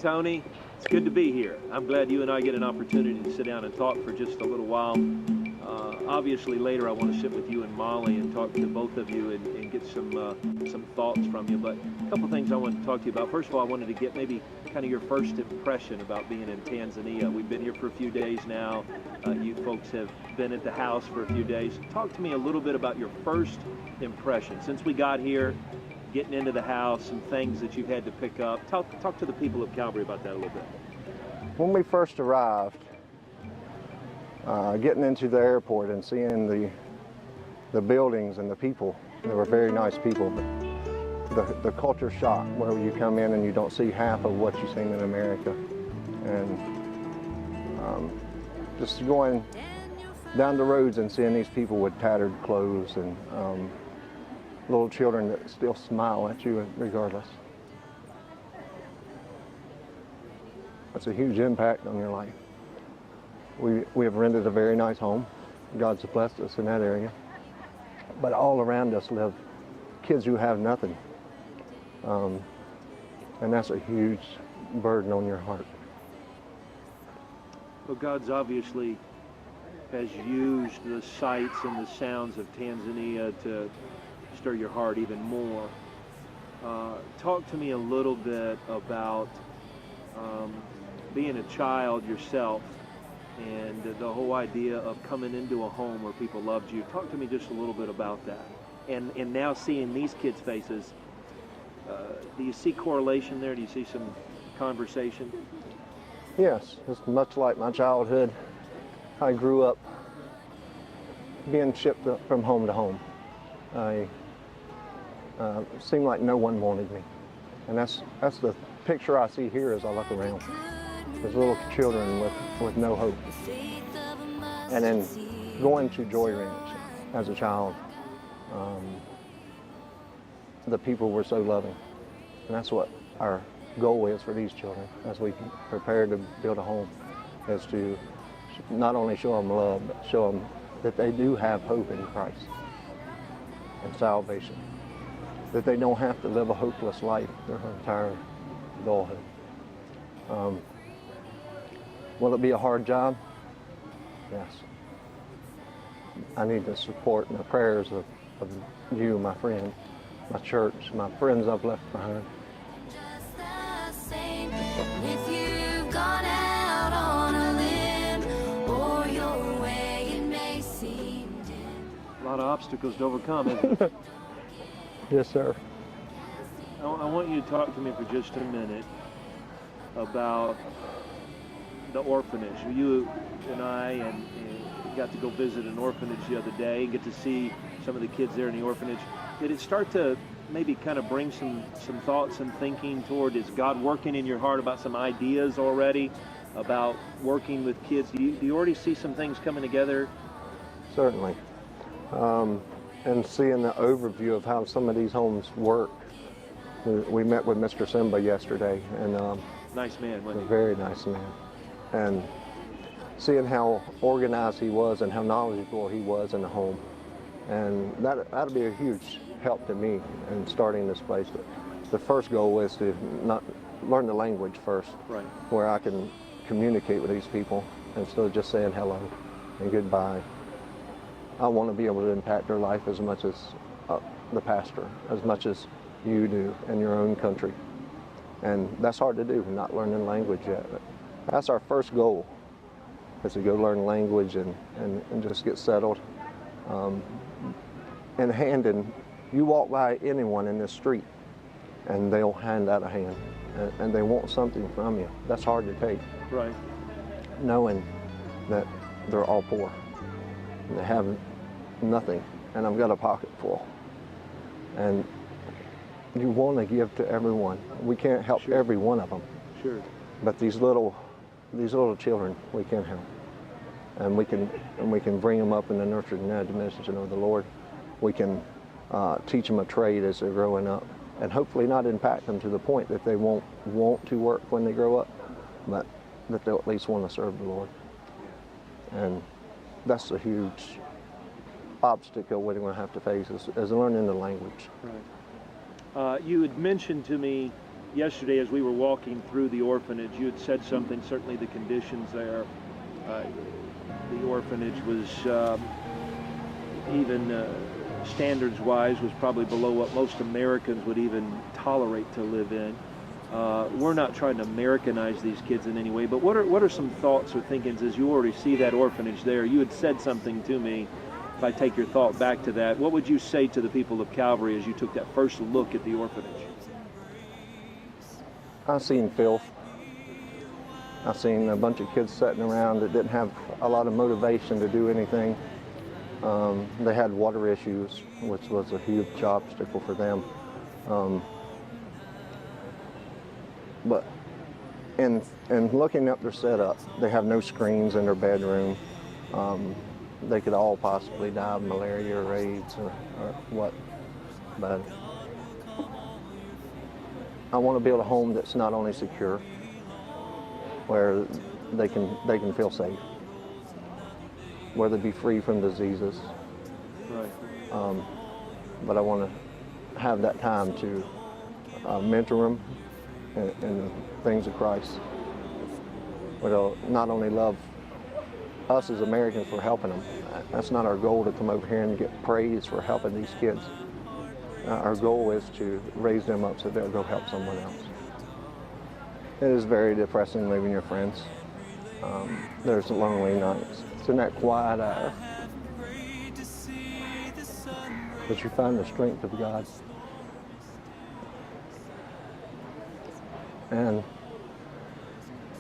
Tony. It's good to be here. I'm glad you and I get an opportunity to sit down and talk for just a little while. Obviously, later I want to sit with you and Molly and talk to both of you and get some thoughts from you. But a couple things I wanted to talk to you about. First of all, I wanted to get maybe kind of your first impression about being in Tanzania. We've been here for a few days now. You folks have been at the house for a few days. Talk to me a little bit about your first impression. Since we got here, getting into the house, some things that you've had to pick up. Talk to the people of Calvary about that a little bit. When we first arrived, getting into the airport and seeing the buildings and the people, they were very nice people, but the culture shock where you come in and you don't see half of what you've seen in America. And just going down the roads and seeing these people with tattered clothes and little children that still smile at you regardless. That's a huge impact on your life. We have rented a very nice home. God's blessed us in that area. But all around us live kids who have nothing. And that's a huge burden on your heart. Well, God's obviously has used the sights and the sounds of Tanzania to stir your heart even more. Talk to me a little bit about being a child yourself and the whole idea of coming into a home where people loved you. Talk to me just a little bit about that. And now seeing these kids' faces, do you see correlation there? Do you see some conversation? Yes, it's much like my childhood. I grew up being shipped from home to home. I seemed like no one wanted me. And that's the picture I see here as I look around. There's little children with no hope. And then going to Joy Ranch as a child, the people were so loving. And that's what our goal is for these children as we prepare to build a home, is to not only show them love, but show them that they do have hope in Christ and salvation, that they don't have to live a hopeless life their entire adulthood. Will it be a hard job? Yes. I need the support and the prayers of you, my friend, my church, my friends I've left behind. Just the same, if you've gone out on a limb or your way it may seem dim. A lot of obstacles to overcome, isn't it? Yes, sir. I want you to talk to me for just a minute about the orphanage. You and I got to go visit an orphanage the other day and get to see some of the kids there in the orphanage. Did it start to maybe kind of bring some thoughts and thinking toward, is God working in your heart about some ideas already about working with kids? Do you already see some things coming together? Certainly. And seeing the overview of how some of these homes work. We met with Mr. Simba yesterday, and Nice man, wasn't a he? very nice man. And seeing how organized he was and how knowledgeable he was in the home. And that'll be a huge help to me in starting this place. But the first goal is to not learn the language first, Right. where I can communicate with these people instead of just saying hello and goodbye. I want to be able to impact their life as much as the pastor, as much as you do in your own country. And that's hard to do, not learning language yet. But that's our first goal, is to go learn language and just get settled. And you walk by anyone in this street and they'll hand out a hand and they want something from you. That's hard to take. Right. Knowing that they're all poor and they have nothing, and I've got a pocket full. And you want to give to everyone. We can't help Sure. every one of them, Sure. but these little children we can help, and we can bring them up in the nurturing and admonition of the Lord. We can teach them a trade as they're growing up, and hopefully not impact them to the point that they won't want to work when they grow up, but that they'll at least want to serve the Lord. And that's a huge obstacle we're going to have to face is learning the language. Right. You had mentioned to me yesterday as we were walking through the orphanage, you had said something, certainly the conditions there. The orphanage was even standards-wise was probably below what most Americans would even tolerate to live in. We're not trying to Americanize these kids in any way, but what are some thoughts or thinkings as you already see that orphanage there? You had said something to me. If I take your thought back to that, what would you say to the people of Calvary as you took that first look at the orphanage? I seen filth. I seen a bunch of kids sitting around that didn't have a lot of motivation to do anything. They had water issues, which was a huge obstacle for them. But in looking up their setup, they have no screens in their bedroom. They could all possibly die of malaria or AIDS or what. But I want to build a home that's not only secure, where they can feel safe, where they be free from diseases. Right. But I want to have that time to mentor them in things of Christ. Where they'll not only love us as Americans for helping them. That's not our goal to come over here and get praise for helping these kids. Our goal is to raise them up so they'll go help someone else. It is very depressing leaving your friends. There's lonely nights. It's in that quiet hour that you find the strength of God. And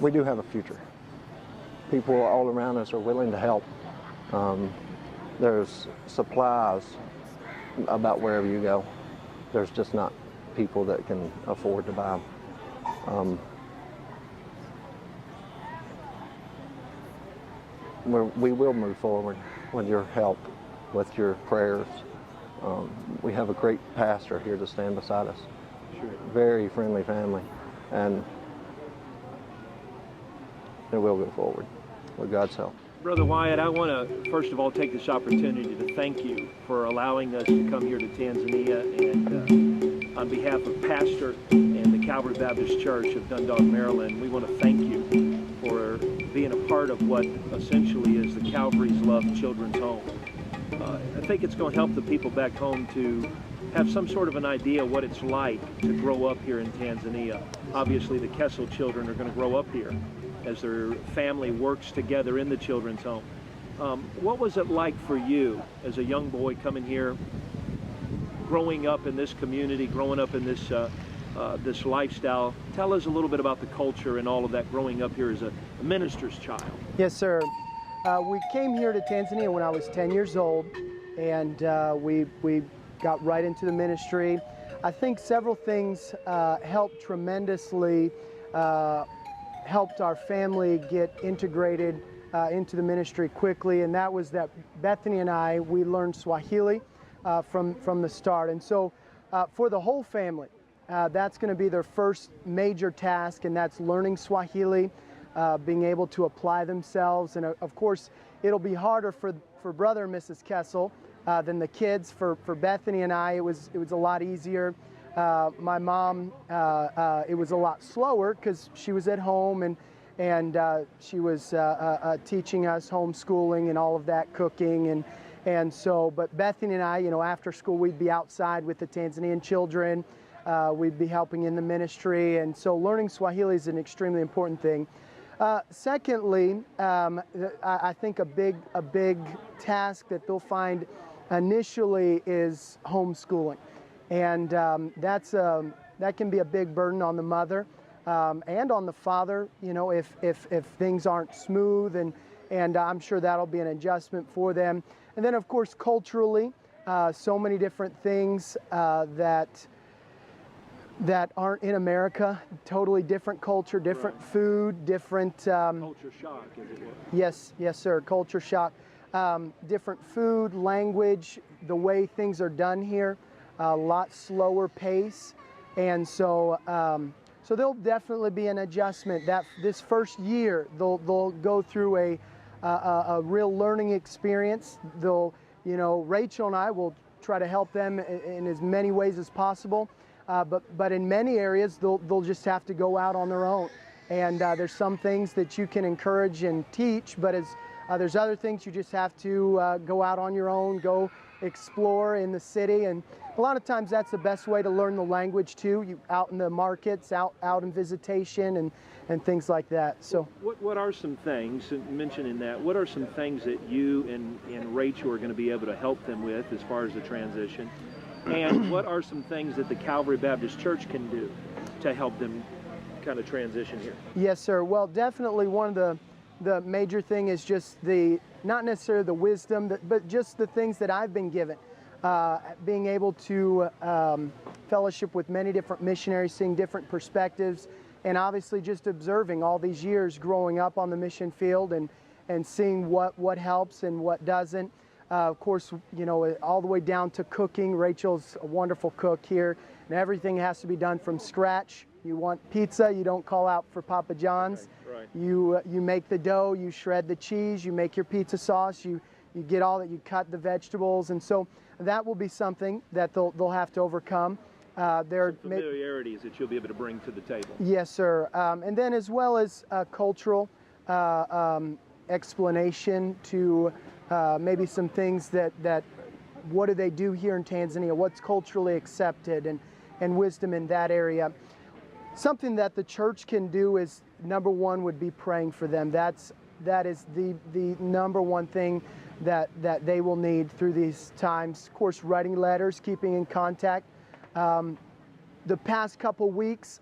we do have a future. People all around us are willing to help. There's supplies about wherever you go. There's just not people that can afford to buy them. We will move forward with your help, with your prayers. We have a great pastor here to stand beside us. Sure. Very friendly family, and it will go forward with God's help. Brother Wyatt, I want to first of all take this opportunity to thank you for allowing us to come here to Tanzania, and on behalf of Pastor and the Calvary Baptist Church of Dundalk, Maryland, we want to thank you for being a part of what essentially is the Calvary's Love Children's Home. I think it's going to help the people back home to have some sort of an idea what it's like to grow up here in Tanzania. Obviously, the Kessel children are going to grow up here as their family works together in the children's home. What was it like for you as a young boy coming here, growing up in this community, growing up in this this lifestyle? Tell us a little bit about the culture and all of that growing up here as a minister's child. Yes, sir. We came here to Tanzania when I was 10 years old, and we got right into the ministry. I think several things helped tremendously, helped our family get integrated into the ministry quickly, and that was that Bethany and I, we learned Swahili from the start. And so for the whole family, that's going to be their first major task, and that's learning Swahili, being able to apply themselves. And of course, it'll be harder for Brother and Mrs. Kessel than the kids. For Bethany and I, it was a lot easier. My mom, it was a lot slower because she was at home and she was teaching us homeschooling and all of that, cooking and so. But Bethany and I, you know, after school we'd be outside with the Tanzanian children. We'd be helping in the ministry, and so learning Swahili is an extremely important thing. Secondly, I think a big task that they'll find initially is homeschooling. And that can be a big burden on the mother and on the father, you know, if things aren't smooth, and I'm sure that'll be an adjustment for them. And then, of course, culturally, so many different things that aren't in America, totally different culture, different Right. food, different... Culture shock, as it were. Yes, sir, culture shock. Different food, language, the way things are done here. A lot slower pace, and so there'll definitely be an adjustment. That this first year they'll go through a real learning experience. They'll, you know, Rachel and I will try to help them in as many ways as possible. But in many areas, they'll just have to go out on their own. And there's some things that you can encourage and teach, but there's other things you just have to go out on your own, go explore in the city. And a lot of times that's the best way to learn the language too. You out in the markets, out in visitation and things like that. So what are some things, mentioning that, what are some things that you and Rachel are going to be able to help them with as far as the transition? And what are some things that the Calvary Baptist Church can do to help them kind of transition here? Yes, sir. Well, definitely one of the major thing is just not necessarily the wisdom, but just the things that I've been given. Being able to fellowship with many different missionaries, seeing different perspectives, and obviously just observing all these years growing up on the mission field and seeing what helps and what doesn't. Of course, you know, all the way down to cooking. Rachel's a wonderful cook here, and everything has to be done from scratch. You want pizza, you don't call out for Papa John's. Right. You make the dough, you shred the cheese, you make your pizza sauce, you get all that, you cut the vegetables, and so that will be something that they'll have to overcome. Their familiarities that you'll be able to bring to the table. Yes, sir. And then as well as cultural explanation to maybe some things that what do they do here in Tanzania, what's culturally accepted, and wisdom in that area. Something that the church can do is, number one, would be praying for them. That is the number one thing that they will need through these times. Of course, writing letters, keeping in contact. The past couple weeks,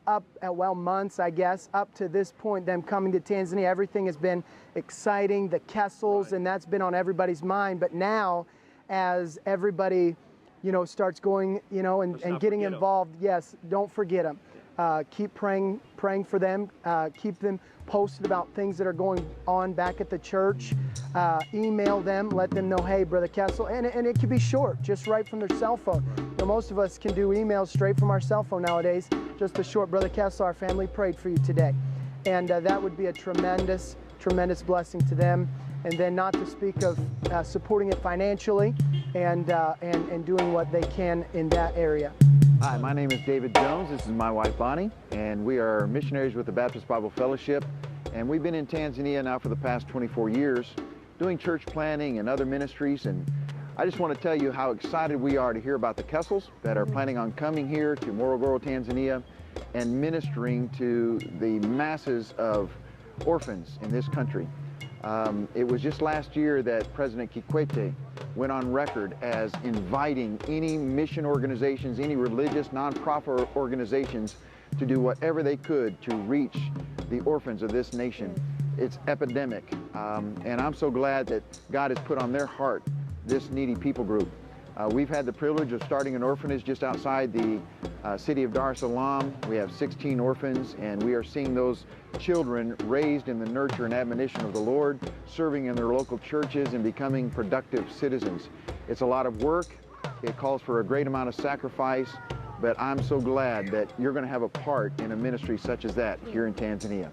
months, I guess, up to this point, them coming to Tanzania, everything has been exciting, the Kessels, and that's been on everybody's mind. But now, as everybody, you know, starts going, you know, and getting involved, yes, don't forget them. Keep praying for them. Keep them posted about things that are going on back at the church. Email them, let them know, hey, Brother Kessel, and it can be short, just right from their cell phone. You know, most of us can do emails straight from our cell phone nowadays. Just a short, Brother Kessel, our family prayed for you today, and that would be a tremendous blessing to them. And then not to speak of supporting it financially and doing what they can in that area. Hi, my name is David Jones. This is my wife Bonnie, and we are missionaries with the Baptist Bible Fellowship. And we've been in Tanzania now for the past 24 years doing church planning and other ministries. And I just want to tell you how excited we are to hear about the Kessels that are planning on coming here to Morogoro, Tanzania, and ministering to the masses of orphans in this country. It was just last year that President Kikwete went on record as inviting any mission organizations, any religious nonprofit organizations to do whatever they could to reach the orphans of this nation. It's epidemic, and I'm so glad that God has put on their heart this needy people group. We've had the privilege of starting an orphanage just outside the city of Dar es Salaam. We have 16 orphans, and we are seeing those children raised in the nurture and admonition of the Lord, serving in their local churches and becoming productive citizens. It's a lot of work. It calls for a great amount of sacrifice, but I'm so glad that you're going to have a part in a ministry such as that here in Tanzania.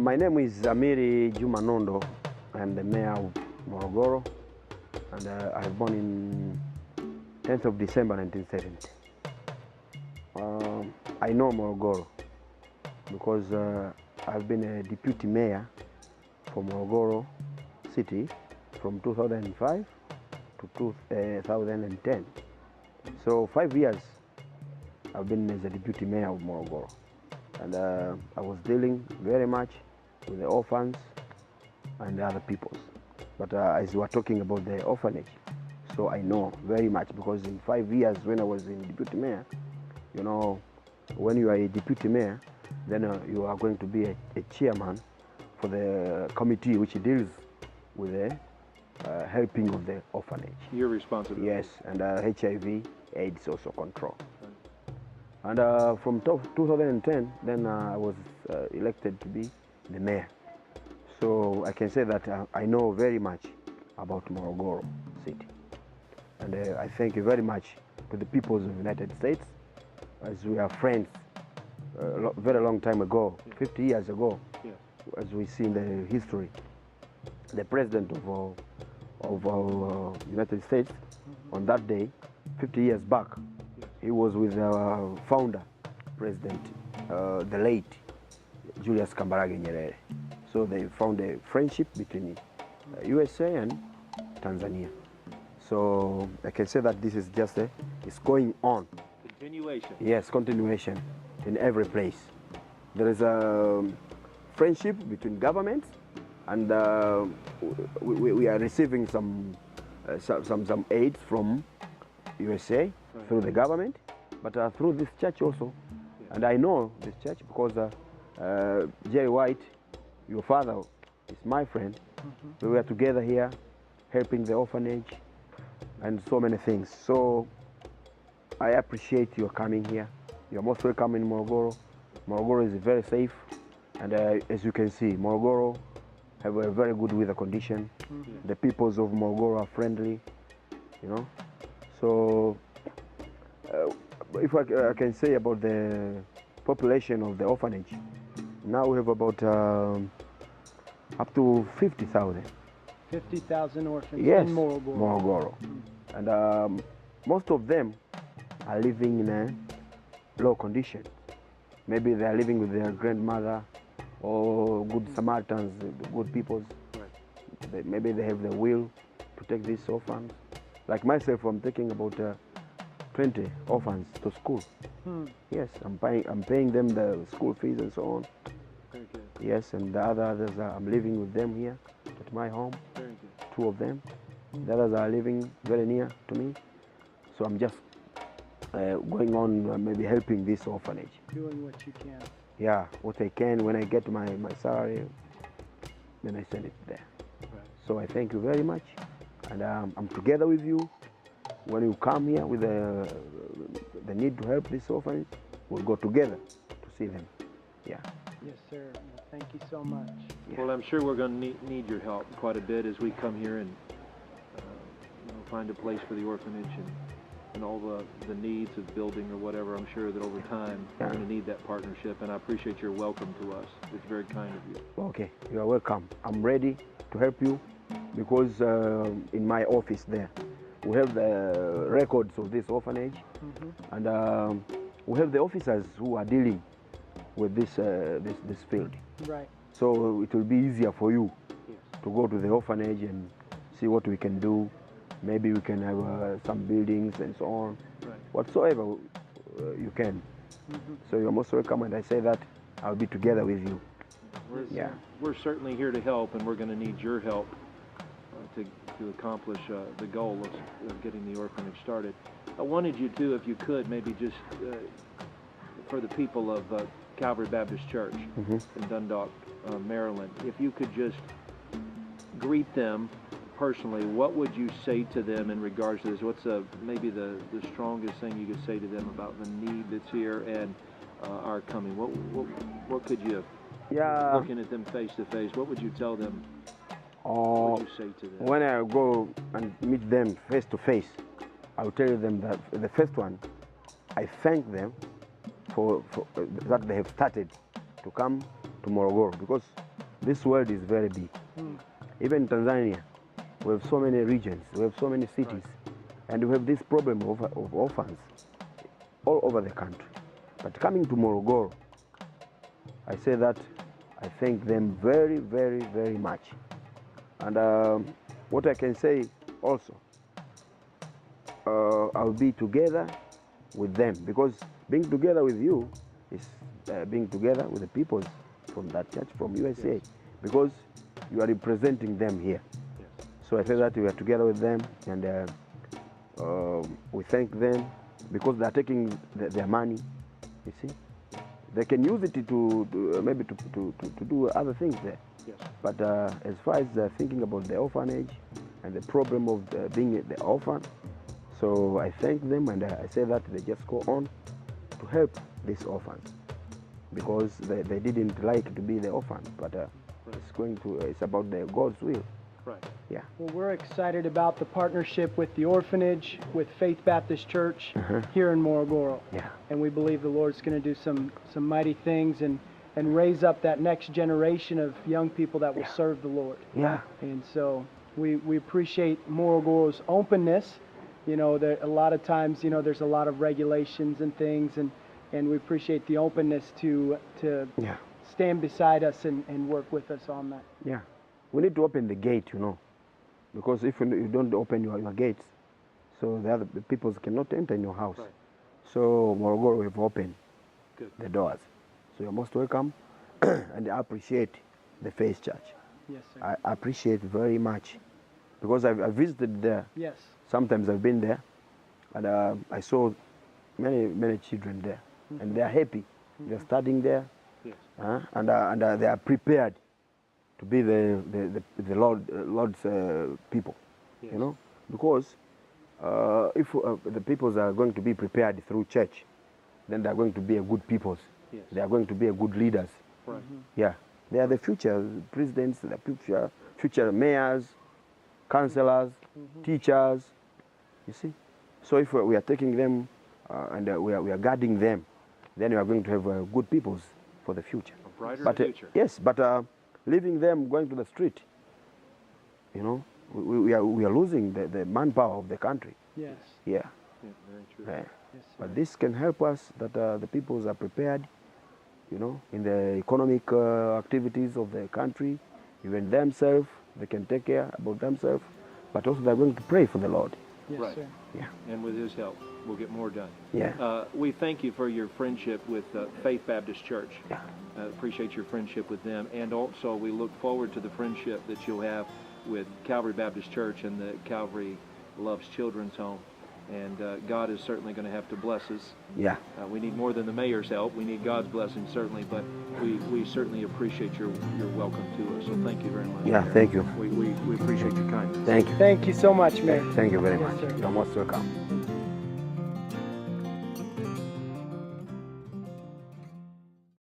My name is Amiri Juma Nondo. I'm the mayor of Morogoro, and I was born in 10th of December 1970. I know Morogoro because I've been a deputy mayor for Morogoro City from 2005 to 2010. So 5 years I've been as a deputy mayor of Morogoro, and I was dealing very much with the orphans and the other peoples. But as we are talking about the orphanage, so I know very much, because in 5 years when I was in deputy mayor, you know, when you are a deputy mayor, then you are going to be a chairman for the committee which deals with the helping of the orphanage. Your responsibility. Yes, and HIV, AIDS also control. And from 2010, then I was elected to be the mayor. So I can say that I know very much about Morogoro City. And I thank you very much to the people of the United States, as we are friends very long time ago, 50 years ago, as we see in the history. The president of United States on that day, 50 years back, He was with our founder, President, the late Julius Kambarage Nyerere. So they found a friendship between USA and Tanzania. So I can say that this is just it's going on. Continuation. Yes, continuation in every place. There is a friendship between governments, and we are receiving some aid from USA through the government, but through this church also. And I know this church because Jerry White, your father, is my friend. We were together here, helping the orphanage, and so many things. So I appreciate your coming here. You're most welcome in Morogoro. Morogoro is very safe, and as you can see, Morogoro have a very good weather condition. The peoples of Morogoro are friendly, you know. So if I can say about the population of the orphanage, now we have about up to 50,000. 50,000 orphans Yes, in Morogoro. Morogoro. And most of them are living in a low condition. Maybe they are living with their grandmother or good Samaritans, good peoples. Maybe they have the will to take these orphans. Like myself, I'm taking about 20 orphans to school. Yes, I'm paying them the school fees and so on. Very good. Yes, and the others I'm living with them here at my home. Very good. 2 of them. The others are living very near to me. So I'm just going on maybe helping this orphanage. Doing what you can. Yeah, what I can. When I get my salary, then I send it there. Right. So I thank you very much, and I'm together with you. When you come here with the need to help this orphanage, we'll go together to see them. Yeah. Yes, sir. Well, thank you so much. Well, I'm sure we're going to need your help quite a bit as we come here and find a place for the orphanage and all the needs of building or whatever. I'm sure that over time we're going to need that partnership, and I appreciate your welcome to us. It's very kind of you. Okay, you are welcome. I'm ready to help you because in my office there, we have the records of this orphanage, and we have the officers who are dealing with this field. Right. So it will be easier for you to go to the orphanage and see what we can do. Maybe we can have some buildings and so on. Right. Whatsoever you can. So you're most welcome, and I say that I'll be together with you. We're certainly here to help, and we're going to need your help to accomplish the goal of getting the orphanage started. I wanted you to, if you could, maybe just for the people of Calvary Baptist Church in Dundalk, Maryland, if you could just greet them personally, what would you say to them in regards to this? What's maybe the strongest thing you could say to them about the need that's here and our coming? What could you, looking at them face to face, what would you tell them? What would you say to them? When I go and meet them face to face, I'll tell them that the first one, I thank them for that they have started to come to Morogoro, because this world is very big. Even in Tanzania, we have so many regions, we have so many cities, and we have this problem of orphans all over the country. But coming to Morogoro, I say that I thank them very, very, very much. And what I can say also, I'll be together with them, because being together with you is being together with the people from that church, from USA, because you are representing them here. So I say that we are together with them, and we thank them because they are taking their money. You see, they can use it to maybe to do other things there. Yes. But as far as they're thinking about the orphanage and the problem of being the orphan, so I thank them, and I say that they just go on to help these orphans, because they didn't like to be the orphan, but it's about God's will. Right. Yeah. Well, we're excited about the partnership with the orphanage, with Faith Baptist Church here in Morogoro. Yeah. And we believe the Lord's going to do some mighty things and raise up that next generation of young people that will serve the Lord. Yeah. And so we appreciate Morogoro's openness You know, there, a lot of times, you know, there's a lot of regulations and things, and we appreciate the openness to Yeah. stand beside us and work with us on that. Yeah. We need to open the gate, you know, because if you don't open your gates, so the other people cannot enter in your house. Right. So Morogoro, we've opened Good. the doors. So you're most welcome, and I appreciate the Faith Church. Yes, sir. I appreciate very much because I've visited there. Yes. Sometimes I've been there, and I saw many children there, and they are happy. They're studying there, Yes. and they are prepared to be the Lord's people. Yes. You know, because if the peoples are going to be prepared through church, then they are going to be a good peoples. Yes. They are going to be a good leaders. Right. Yeah, they are the future presidents, the future mayors, councillors, teachers. You see, so if we are taking them and we are guarding them, then we are going to have good peoples for the future. A brighter But future. yes, but leaving them going to the street, you know, we are losing the manpower of the country. Yes. Yeah. Yeah, very true. Yeah. Yes, sir. But this can help us that the peoples are prepared, you know, in the economic activities of the country, even themselves, they can take care about themselves, but also they're going to pray for the Lord. Yes, Right. sir. Yeah. And with his help, we'll get more done. Yeah. We thank you for your friendship with Faith Baptist Church. Yeah. Appreciate your friendship with them. And also, we look forward to the friendship that you'll have with Calvary Baptist Church and the Calvary Loves Children's Home. And God is certainly going to have to bless us. Yeah. We need more than the mayor's help. We need God's blessing, certainly. But we certainly appreciate your welcome to us. So thank you very much. Yeah, thank you. We appreciate your kindness. Thank you. Thank you so much, Mayor. Thank you very Yes, much. sir. You're most welcome.